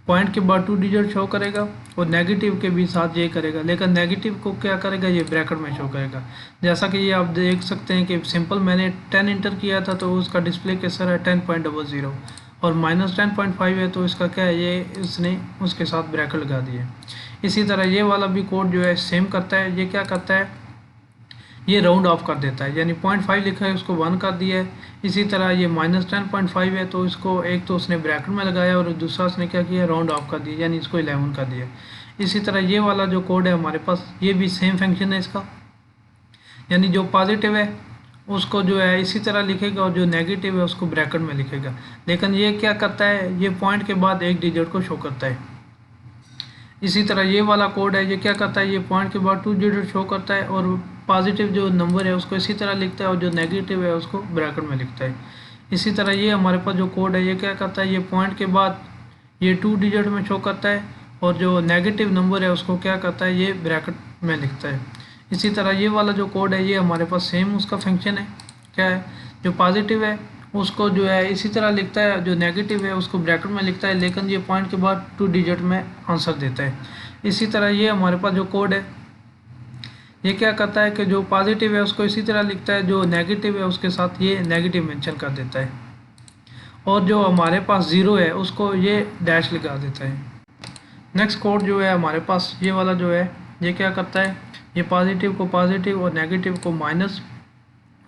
पॉइंट के बाद 2 डिजिट शो करेगा और नेगेटिव के भी साथ ये करेगा, लेकिन नेगेटिव को क्या करेगा ये ब्रैकेट में शो करेगा। जैसा कि ये आप देख सकते हैं कि सिंपल मैंने 10 इंटर किया था तो उसका डिस्प्ले किस तरह है 10.00 और -10.5 है तो इसका क्या है ये इसने उसके साथ ब्रैकेट लगा दिए। इसी तरह ये वाला भी कोड जो है सेम करता है। ये क्या करता है ये राउंड ऑफ कर देता है, यानी 0.5 लिखा है उसको 1 कर दिया है। इसी तरह ये -10.5 है तो इसको एक तो उसने ब्रैकेट में लगाया और दूसरा उसने क्या किया राउंड ऑफ कर दिया, यानी इसको 11 कर दिया। इसी तरह ये वाला जो कोड है हमारे पास ये भी सेम फंक्शन है इसका, यानी जो पॉजिटिव है उसको जो है इसी तरह लिखेगा और जो नेगेटिव है उसको ब्रैकेट में लिखेगा। लेकिन ये क्या करता है ये पॉइंट के बाद एक डिजिट को शो करता है। इसी तरह ये वाला कोड है ये क्या करता है ये पॉइंट के बाद 2 डिजिट शो करता है और पॉजिटिव जो नंबर है उसको इसी तरह लिखता है और जो नेगेटिव है उसको ब्रैकेट में लिखता है। इसी तरह ये हमारे पास जो कोड है ये क्या करता है ये पॉइंट के बाद ये 2 डिजिट में शो करता है और जो नेगेटिव नंबर है उसको क्या करता है ये ब्रैकेट में लिखता है। इसी तरह ये वाला जो कोड है ये हमारे पास सेम उसका फंक्शन है, क्या है जो पॉजिटिव है उसको जो है इसी तरह लिखता है, जो नेगेटिव है उसको ब्रैकेट में लिखता है, लेकिन ये पॉइंट के बाद 2 डिजिट में आंसर देता है। इसी तरह ये हमारे पास जो कोड है ये क्या करता है कि जो पॉजिटिव है उसको इसी तरह लिखता है, जो नेगेटिव है उसके साथ ये नेगेटिव मेंशन कर देता है और जो हमारे पास 0 है उसको ये डैश लगा देता है। नेक्स्ट कोड जो है हमारे पास ये वाला जो है ये क्या करता है ये पॉजिटिव को पॉजिटिव और नेगेटिव को माइनस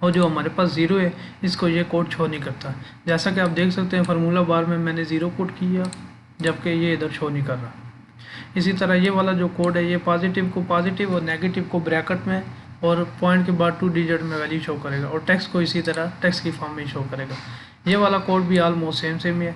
और जो हमारे पास 0 है इसको ये कोड शो नहीं करता। जैसा कि आप देख सकते हैं फार्मूला बार में मैंने 0 पुट किया जबकि ये इधर शो नहीं कर रहा। इसी तरह ये वाला जो कोड है ये पॉजिटिव को पॉजिटिव और नेगेटिव को ब्रैकेट में और पॉइंट के बाद 2 डिजिट में वैल्यू शो करेगा और टेक्स्ट को इसी तरह टेक्स्ट की फॉर्म में शो करेगा। ये वाला कोड भी ऑलमोस्ट सेम ही है।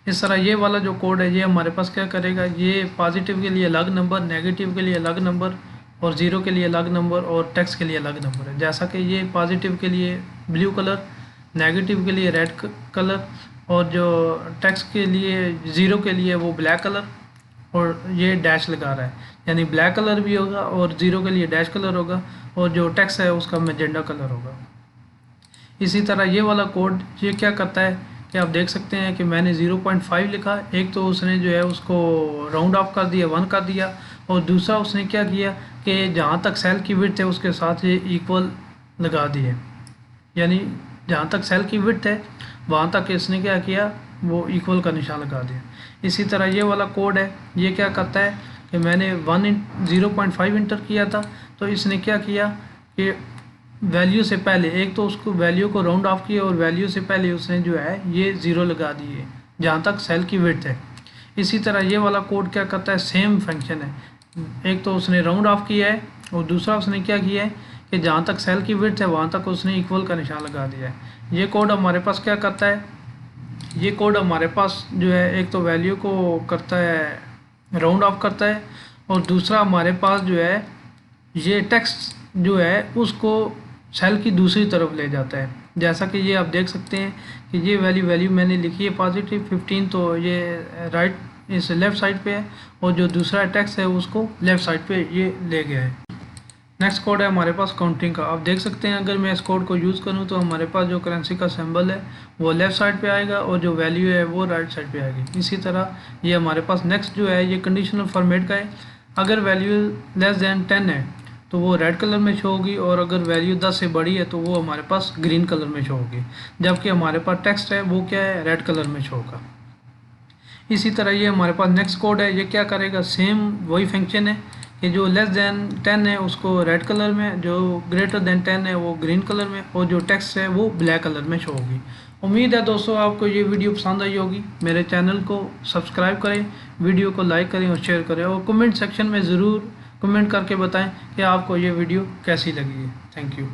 इस तरह ये वाला जो कोड है ये हमारे पास क्या करेगा ये पॉजिटिव के लिए अलग नंबर, नेगेटिव के लिए अलग नंबर और 0 के लिए अलग नंबर और टेक्स्ट के लिए अलग नंबर है। जैसा कि ये पॉजिटिव के लिए ब्लू कलर, नेगेटिव के लिए रेड कलर और जो टेक्स्ट के लिए 0 के लिए वो ब्लैक कलर और ये डैश लगा रहा है, यानी ब्लैक कलर भी होगा और 0 के लिए डैश कलर होगा और जो टेक्स्ट है उसका मैजेंडा कलर होगा। इसी तरह ये वाला कोड ये क्या करता है कि आप देख सकते हैं कि मैंने 0.5 लिखा, एक तो उसने जो है उसको राउंड ऑफ कर दिया 1 कर दिया और दूसरा उसने क्या किया कि जहाँ तक सेल की विड्थ है उसके साथ ये इक्वल लगा दिए, यानी जहाँ तक सेल की विड्थ है वहाँ तक इसने क्या किया वो इक्वल का निशान लगा दिया। इसी तरह ये वाला कोड है ये क्या करता है कि मैंने 0.5 इंटर किया था तो इसने क्या किया कि वैल्यू से पहले एक तो उसको वैल्यू को राउंड ऑफ किया और वैल्यू से पहले उसने जो है ये 0 लगा दिए जहाँ तक सेल की विड्थ है। इसी तरह ये वाला कोड क्या करता है सेम फंक्शन है, एक तो उसने राउंड ऑफ किया है और दूसरा उसने क्या किया है कि जहाँ तक सेल की विड्थ है वहाँ तक उसने इक्वल का निशान लगा दिया है। ये कोड हमारे पास क्या करता है ये कोड हमारे पास जो है एक तो वैल्यू को करता है राउंड ऑफ करता है और दूसरा हमारे पास जो है ये टेक्स्ट जो है उसको सेल की दूसरी तरफ ले जाता है। जैसा कि ये आप देख सकते हैं कि ये वैल्यू मैंने लिखी है पॉजिटिव 15 तो ये राइट इस लेफ़्ट साइड पे है और जो दूसरा टेक्स्ट है उसको लेफ़्ट साइड पे ये ले गया है। नेक्स्ट कोड है हमारे पास काउंटिंग का। आप देख सकते हैं अगर मैं इस कोड को यूज़ करूं तो हमारे पास जो करेंसी का सिंबल है वो लेफ़्ट साइड पे आएगा और जो वैल्यू है वो राइट साइड पे आएगी। इसी तरह ये हमारे पास नेक्स्ट जो है ये कंडीशनल फॉर्मेट का है। अगर वैल्यू लेस दैन 10 है तो वो रेड कलर में शो होगी और अगर वैल्यू 10 से बड़ी है तो वो हमारे पास ग्रीन कलर में शो होगी, जबकि हमारे पास टेक्स्ट है वो क्या है रेड कलर में शो होगा। इसी तरह ये हमारे पास नेक्स्ट कोड है ये क्या करेगा सेम वही फंक्शन है कि जो लेस दैन 10 है उसको रेड कलर में, जो ग्रेटर दैन 10 है वो ग्रीन कलर में, और जो टेक्स्ट है वो ब्लैक कलर में शो होगी। उम्मीद है दोस्तों आपको ये वीडियो पसंद आई होगी। मेरे चैनल को सब्सक्राइब करें, वीडियो को लाइक करें और शेयर करें, और कमेंट सेक्शन में ज़रूर कमेंट करके बताएं कि आपको ये वीडियो कैसी लगी है। Thank you.